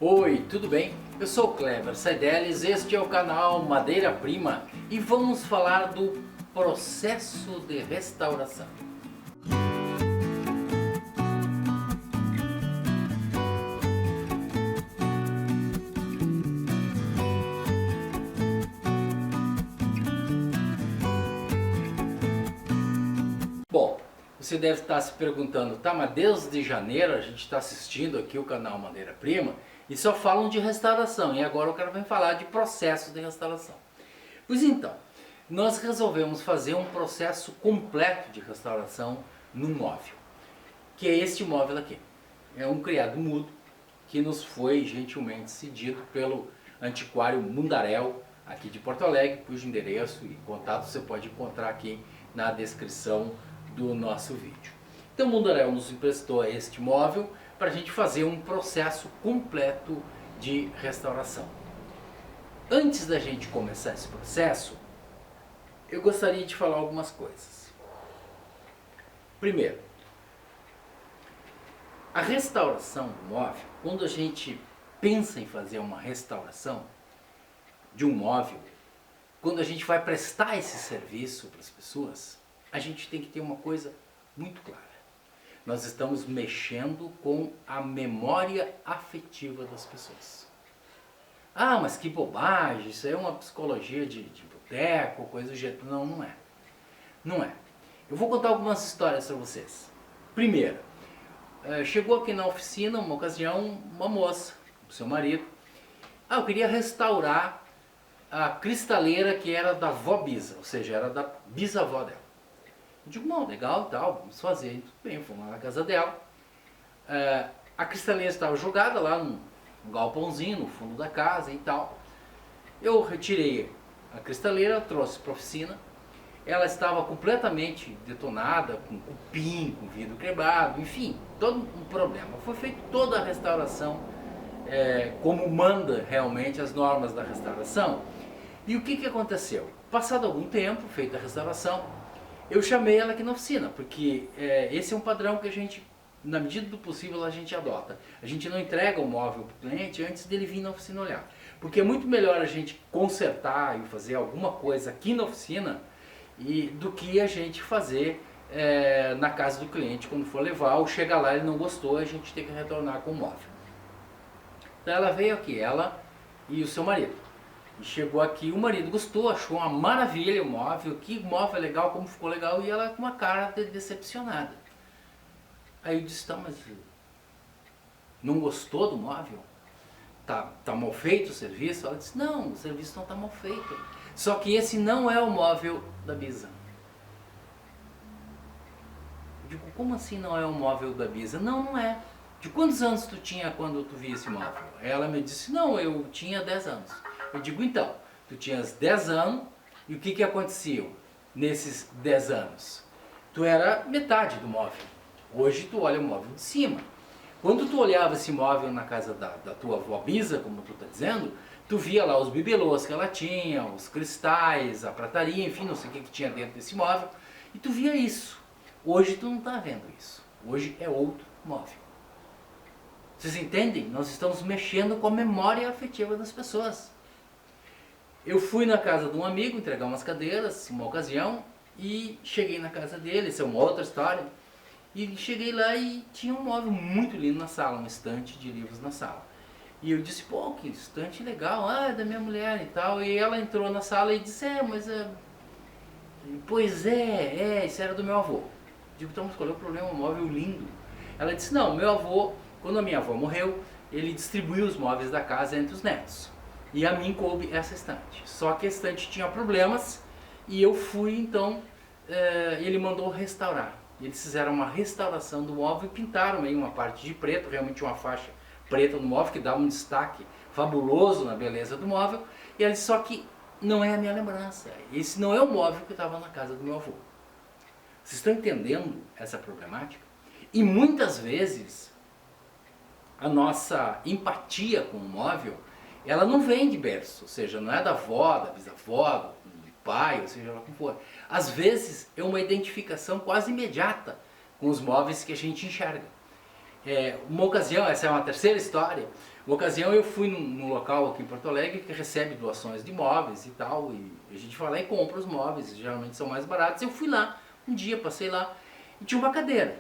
Oi, tudo bem? Eu sou o Cleber Saideles, este é o canal Madeira Prima e vamos falar do processo de restauração. Bom, você deve estar se perguntando, tá, mas desde janeiro a gente está assistindo aqui o canal Madeira Prima e só falam de restauração e agora o cara vem falar de processo de restauração. Pois então, nós resolvemos fazer um processo completo de restauração num móvel, que é este móvel aqui. É um criado mudo que nos foi gentilmente cedido pelo antiquário Mundaréu, aqui de Porto Alegre, cujo endereço e contato você pode encontrar aqui na descrição do nosso vídeo. Então o Mundaréu nos emprestou este móvel para a gente fazer um processo completo de restauração. Antes da gente começar esse processo, eu gostaria de falar algumas coisas. Primeiro, a restauração do móvel, quando a gente pensa em fazer uma restauração de um móvel, quando a gente vai prestar esse serviço para as pessoas, a gente tem que ter uma coisa muito clara. Nós estamos mexendo com a memória afetiva das pessoas. Ah, mas que bobagem, isso é uma psicologia de boteco, coisa do jeito. Não, não é. Não é. Eu vou contar algumas histórias para vocês. Primeiro, chegou aqui na oficina, uma ocasião, uma moça, o seu marido. Ah, eu queria restaurar a cristaleira que era da vó Bisa, ou seja, era da bisavó dela. Eu digo, não, legal e tal, vamos fazer. Tudo bem, fomos lá na casa dela. A cristaleira estava jogada lá num galpãozinho no fundo da casa e tal. Eu retirei a cristaleira, trouxe para a oficina. Ela estava completamente detonada, com cupim, com vidro quebrado, enfim, todo um problema. Foi feita toda a restauração, como manda realmente as normas da restauração. E o que aconteceu? Passado algum tempo, feita a restauração, eu chamei ela aqui na oficina, porque esse é um padrão que a gente, na medida do possível, a gente adota. A gente não entrega o móvel para o cliente antes dele vir na oficina olhar. Porque é muito melhor a gente consertar e fazer alguma coisa aqui na oficina do que a gente fazer na casa do cliente quando for levar, ou chega lá e ele não gostou, a gente tem que retornar com o móvel. Então ela veio aqui, ela e o seu marido. E chegou aqui, o marido gostou, achou uma maravilha o móvel, que móvel legal, como ficou legal, e ela com uma cara decepcionada. Aí eu disse, tá, mas não gostou do móvel? Tá mal feito o serviço? Ela disse, não, o serviço não tá mal feito. Só que esse não é o móvel da Bisa. Eu digo, como assim não é o móvel da Bisa? Não, não é. De quantos anos tu tinha quando tu via esse móvel? Ela me disse, não, eu tinha 10 anos. Eu digo, então, tu tinhas 10 anos e o que aconteceu nesses 10 anos? Tu era metade do móvel. Hoje tu olha o móvel de cima. Quando tu olhava esse móvel na casa da tua avó Bisa, como tu está dizendo, tu via lá os bibelôs que ela tinha, os cristais, a prataria, enfim, não sei o que tinha dentro desse móvel, e tu via isso. Hoje tu não está vendo isso. Hoje é outro móvel. Vocês entendem? Nós estamos mexendo com a memória afetiva das pessoas. Eu fui na casa de um amigo entregar umas cadeiras, uma ocasião, e cheguei na casa dele, isso é uma outra história, e cheguei lá e tinha um móvel muito lindo na sala, um estante de livros na sala. E eu disse, pô, que estante legal, é da minha mulher e tal. E ela entrou na sala e disse, pois isso era do meu avô. Digo, então, mas qual é o problema? Um móvel lindo. Ela disse, não, meu avô, quando a minha avó morreu, ele distribuiu os móveis da casa entre os netos. E a mim coube essa estante. Só que a estante tinha problemas e eu fui, então, ele mandou restaurar. Eles fizeram uma restauração do móvel e pintaram aí uma parte de preto, realmente uma faixa preta no móvel, que dá um destaque fabuloso na beleza do móvel. E ela disse, só que não é a minha lembrança. Esse não é o móvel que estava na casa do meu avô. Vocês estão entendendo essa problemática? E muitas vezes a nossa empatia com o móvel, ela não vem de berço, ou seja, não é da avó, da bisavó, do pai, ou seja lá como for. Às vezes é uma identificação quase imediata com os móveis que a gente enxerga. Uma ocasião, essa é uma terceira história, uma ocasião eu fui num local aqui em Porto Alegre que recebe doações de móveis e tal, e a gente vai lá e compra os móveis, geralmente são mais baratos. Eu fui lá, um dia passei lá e tinha uma cadeira.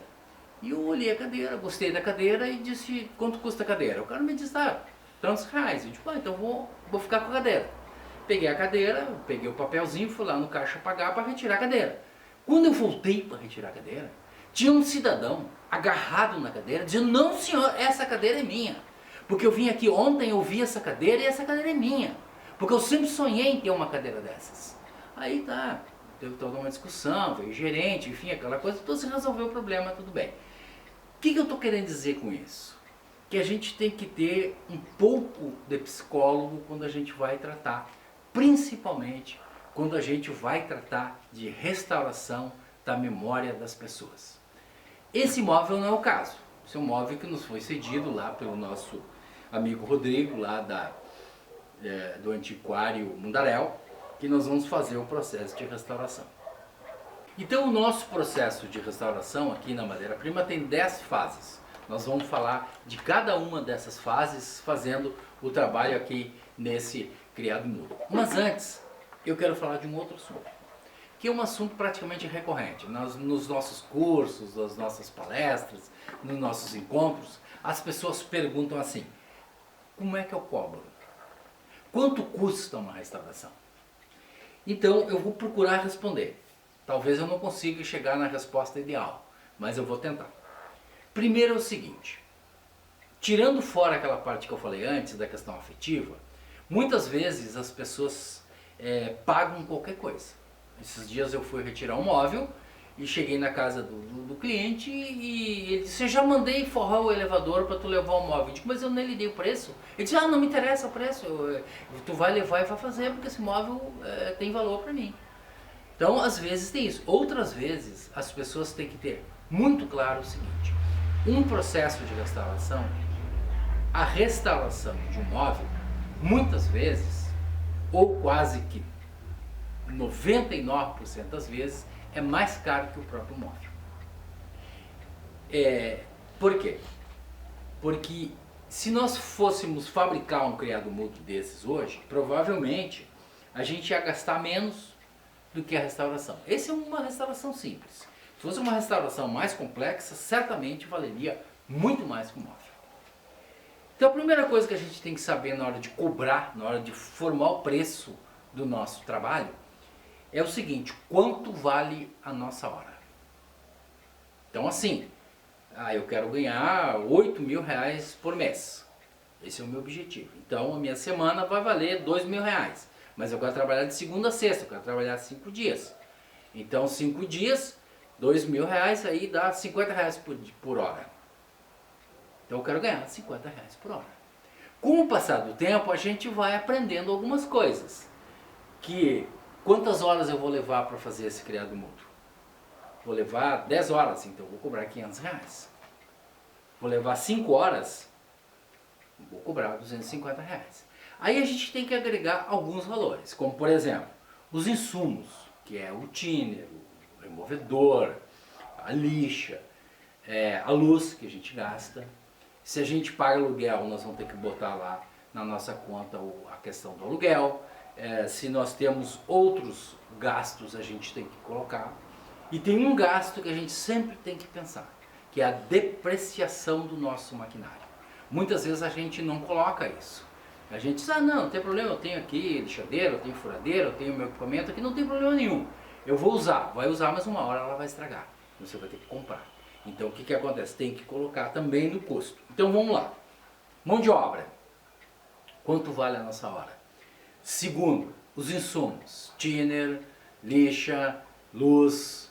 E eu olhei a cadeira, gostei da cadeira e disse, quanto custa a cadeira? O cara me disse, tantos reais. Eu disse, então vou ficar com a cadeira. Peguei a cadeira, peguei o papelzinho, fui lá no caixa pagar para retirar a cadeira. Quando eu voltei para retirar a cadeira, tinha um cidadão agarrado na cadeira, dizendo, não senhor, essa cadeira é minha. Porque eu vim aqui ontem, eu vi essa cadeira e essa cadeira é minha. Porque eu sempre sonhei em ter uma cadeira dessas. Aí tá, teve toda uma discussão, veio o gerente, enfim, aquela coisa, então se resolveu o problema, tudo bem. O que eu estou querendo dizer com isso? Que a gente tem que ter um pouco de psicólogo quando a gente vai tratar, principalmente quando a gente vai tratar de restauração da memória das pessoas. Esse imóvel não é o caso. Esse é um móvel que nos foi cedido lá pelo nosso amigo Rodrigo, lá do Antiquário Mundaréu, que nós vamos fazer o processo de restauração. Então o nosso processo de restauração aqui na Madeira Prima tem 10 fases. Nós vamos falar de cada uma dessas fases fazendo o trabalho aqui nesse criado mudo. Mas antes, eu quero falar de um outro assunto, que é um assunto praticamente recorrente. Nos nossos cursos, nas nossas palestras, nos nossos encontros, as pessoas perguntam assim, como é que eu cobro? Quanto custa uma restauração? Então eu vou procurar responder. Talvez eu não consiga chegar na resposta ideal, mas eu vou tentar. Primeiro é o seguinte, tirando fora aquela parte que eu falei antes, da questão afetiva, muitas vezes as pessoas pagam qualquer coisa. Esses dias eu fui retirar um móvel e cheguei na casa do cliente e ele disse, eu já mandei forrar o elevador para tu levar o móvel. Eu disse, mas eu nem lhe dei o preço. Ele disse, não me interessa o preço, tu vai levar e vai fazer porque esse móvel tem valor para mim. Então, às vezes tem isso. Outras vezes, as pessoas têm que ter muito claro o seguinte, um processo de restauração, a restauração de um móvel, muitas vezes, ou quase que 99% das vezes, é mais caro que o próprio móvel. Por quê? Porque se nós fôssemos fabricar um criado mudo desses hoje, provavelmente a gente ia gastar menos do que a restauração. Essa é uma restauração simples. Se fosse uma restauração mais complexa, certamente valeria muito mais que o móvel. Então a primeira coisa que a gente tem que saber na hora de cobrar, na hora de formar o preço do nosso trabalho, é o seguinte, quanto vale a nossa hora? Então assim, eu quero ganhar 8 mil reais por mês. Esse é o meu objetivo. Então a minha semana vai valer 2 mil reais. Mas eu quero trabalhar de segunda a sexta, eu quero trabalhar 5 dias. Então 5 dias, 2 mil reais, aí dá 50 reais por hora. Então eu quero ganhar 50 reais por hora. Com o passar do tempo, a gente vai aprendendo algumas coisas. Que quantas horas eu vou levar para fazer esse criado mudo? Vou levar 10 horas, então eu vou cobrar 500 reais. Vou levar 5 horas, vou cobrar 250 reais. Aí a gente tem que agregar alguns valores, como por exemplo, os insumos, que é o thinner, o removedor, a lixa, a luz que a gente gasta. Se a gente paga aluguel, nós vamos ter que botar lá na nossa conta a questão do aluguel. Se nós temos outros gastos, a gente tem que colocar. E tem um gasto que a gente sempre tem que pensar, que é a depreciação do nosso maquinário. Muitas vezes a gente não coloca isso. A gente diz, não tem problema, eu tenho aqui lixadeira, eu tenho furadeira, eu tenho meu equipamento aqui, não tem problema nenhum. Eu vou usar, vai usar, mas uma hora ela vai estragar. Você vai ter que comprar. Então o que acontece? Tem que colocar também no custo. Então vamos lá. Mão de obra. Quanto vale a nossa hora? Segundo, os insumos. Thinner, lixa, luz,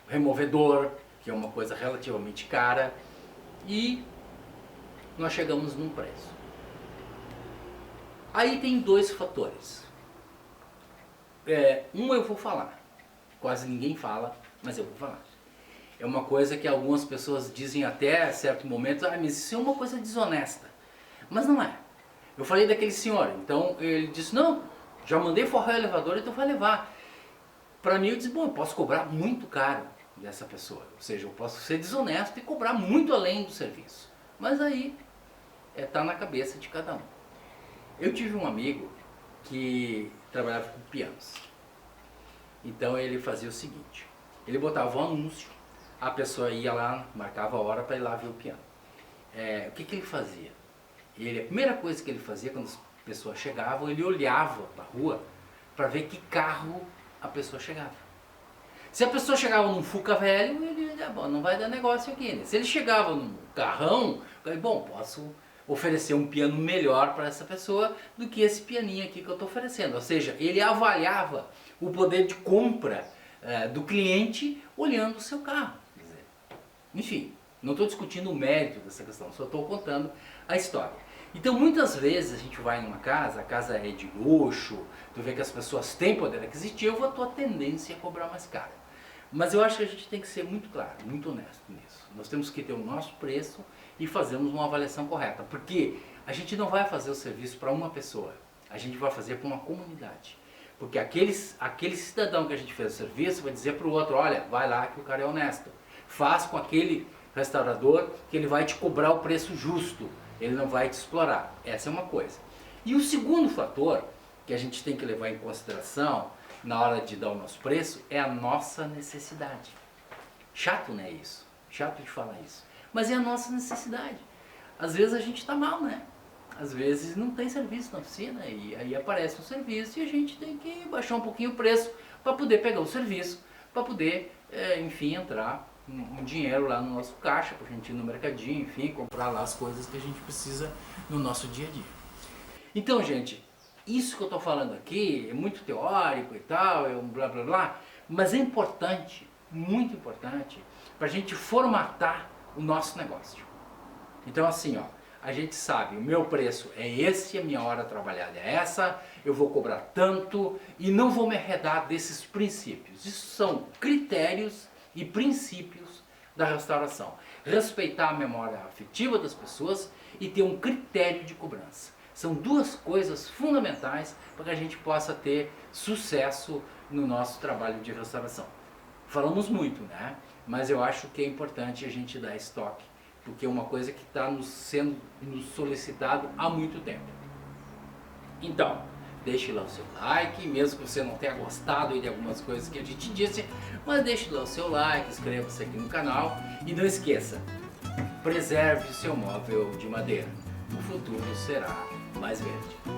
removedor, que é uma coisa relativamente cara. E nós chegamos num preço. Aí tem dois fatores. Um eu vou falar. Quase ninguém fala, mas eu vou falar. É uma coisa que algumas pessoas dizem até certo momento, mas isso é uma coisa desonesta. Mas não é. Eu falei daquele senhor, então ele disse, não, já mandei forrar o elevador, então vai levar. Para mim eu disse, bom, eu posso cobrar muito caro. dessa pessoa. Ou seja, eu posso ser desonesto e cobrar muito além do serviço. Mas aí tá na cabeça de cada um. Eu tive um amigo que trabalhava com pianos. Então ele fazia o seguinte, ele botava um anúncio, a pessoa ia lá, marcava a hora para ir lá ver o piano. O que ele fazia? A primeira coisa que ele fazia quando as pessoas chegavam, ele olhava para a rua para ver que carro a pessoa chegava. Se a pessoa chegava num Fuca velho, ele dizia, bom, não vai dar negócio aqui, né? Se ele chegava num carrão, ele, bom, posso oferecer um piano melhor para essa pessoa do que esse pianinho aqui que eu estou oferecendo. Ou seja, ele avaliava o poder de compra do cliente olhando o seu carro. Quer dizer, enfim, não estou discutindo o mérito dessa questão, só estou contando a história. Então muitas vezes a gente vai numa casa, a casa é de luxo, tu vê que as pessoas têm poder aquisitivo, a tua tendência é cobrar mais caro. Mas eu acho que a gente tem que ser muito claro, muito honesto nisso. Nós temos que ter o nosso preço e fazermos uma avaliação correta, porque a gente não vai fazer o serviço para uma pessoa, a gente vai fazer para uma comunidade. Porque aquele cidadão que a gente fez o serviço vai dizer para o outro, olha, vai lá que o cara é honesto. Faz com aquele restaurador que ele vai te cobrar o preço justo, ele não vai te explorar. Essa é uma coisa. E o segundo fator que a gente tem que levar em consideração na hora de dar o nosso preço é a nossa necessidade. Chato, né, isso? Chato de falar isso. Mas é a nossa necessidade. Às vezes a gente está mal, né? Às vezes não tem serviço na oficina e aí aparece um serviço e a gente tem que baixar um pouquinho o preço para poder pegar o serviço, para poder, enfim, entrar um dinheiro lá no nosso caixa, para a gente ir no mercadinho, enfim, comprar lá as coisas que a gente precisa no nosso dia a dia. Então, gente, isso que eu estou falando aqui é muito teórico e tal, é um blá blá blá, mas é importante, muito importante, para a gente formatar o nosso negócio. Então assim, ó, a gente sabe, o meu preço é esse, a minha hora trabalhada é essa, eu vou cobrar tanto e não vou me arredar desses princípios. Isso são critérios e princípios da restauração. Respeitar a memória afetiva das pessoas e ter um critério de cobrança. São duas coisas fundamentais para que a gente possa ter sucesso no nosso trabalho de restauração. Falamos muito, né? Mas eu acho que é importante a gente dar esse toque, porque é uma coisa que está sendo solicitado há muito tempo. Então, deixe lá o seu like, mesmo que você não tenha gostado de algumas coisas que a gente disse, mas deixe lá o seu like, inscreva-se aqui no canal e não esqueça, preserve o seu móvel de madeira. O futuro será mais verde.